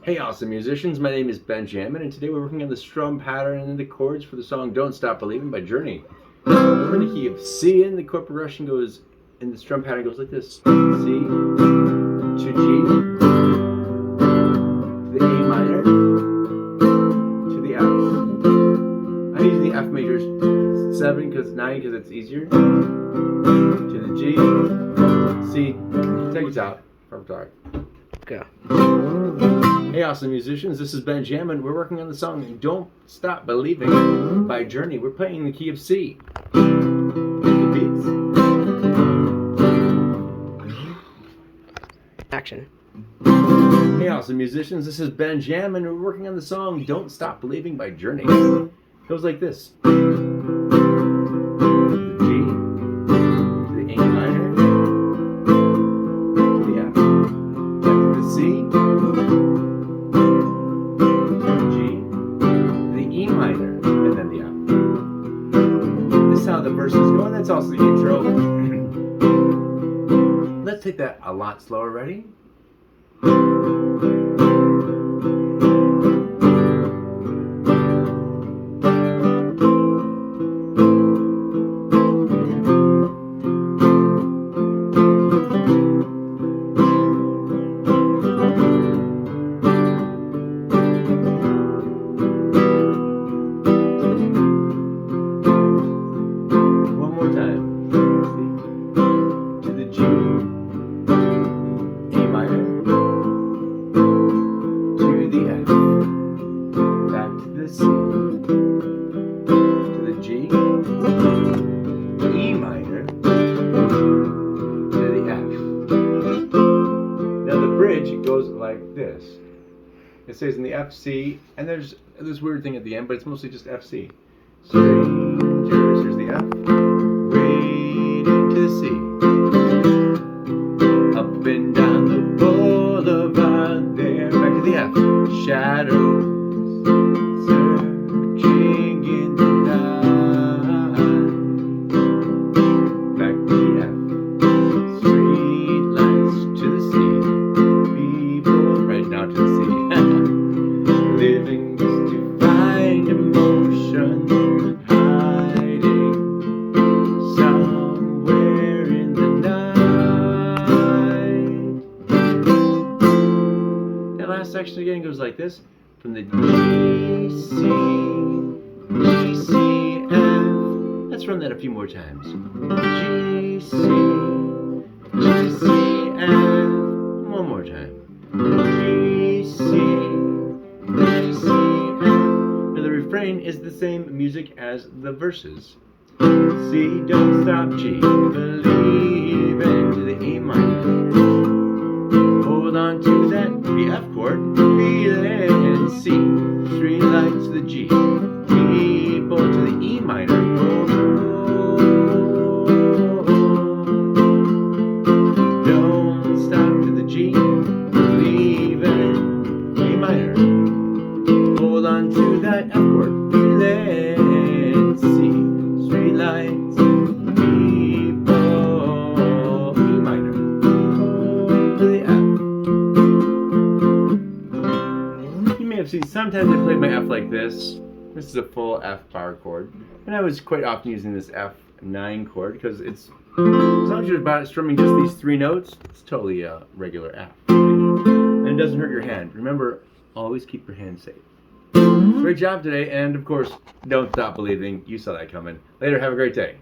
Hey awesome musicians, my name is Benjamin and today we're working on the strum pattern and the chords for the song Don't Stop Believing by Journey. We're in the key of C and the chord progression goes, and the strum pattern goes like this. C to G to the A minor to the F. I'm using the F major 7 because 9 because it's easier. To the G, C, take it out. Perfect. Go. Hey awesome musicians, this is Benjamin. We're working on the song Don't Stop Believing by Journey. We're playing in the key of C. The beats. Action. Hey awesome musicians, this is Benjamin. We're working on the song Don't Stop Believing by Journey. It goes like this. The G, the A minor, to the F, back to the C, and then the F. This is how the verses go, and that's also the intro. Let's take that a lot slower. Ready? C to the G, E minor to the F. Now the bridge goes like this. It stays in the F, C, and there's this weird thing at the end, but it's mostly just F, C. Strangers, here's the F, waiting to the C. Up and down the boulevard there, back to the F. Shadows searching in the night. Back to the F. Street lights to the C. People right now to the C. Living just to find emotion, hiding somewhere in the night. That last section again goes like this. From the G, C, F. Let's run that a few more times. G, C, F. One more time. G, C, F. Now the refrain is the same music as the verses. C, don't stop, G, believe into the A minor. Hold on to that, the F chord, feel it, and C. Street lights to the G, people to the E minor. Don't stop to the G, believe in A minor. Hold on to that F chord, feel it, and C. Street lights, people, E minor. To the F. Have seen sometimes I played my F like this. This is a full F power chord, and I was quite often using this F9 chord because it's, as long as you're about strumming just these 3 notes, it's totally a regular F, and it doesn't hurt your hand. Remember, always keep your hand safe. Great job today, and of course, don't stop believing. You saw that coming. Later, have a great day.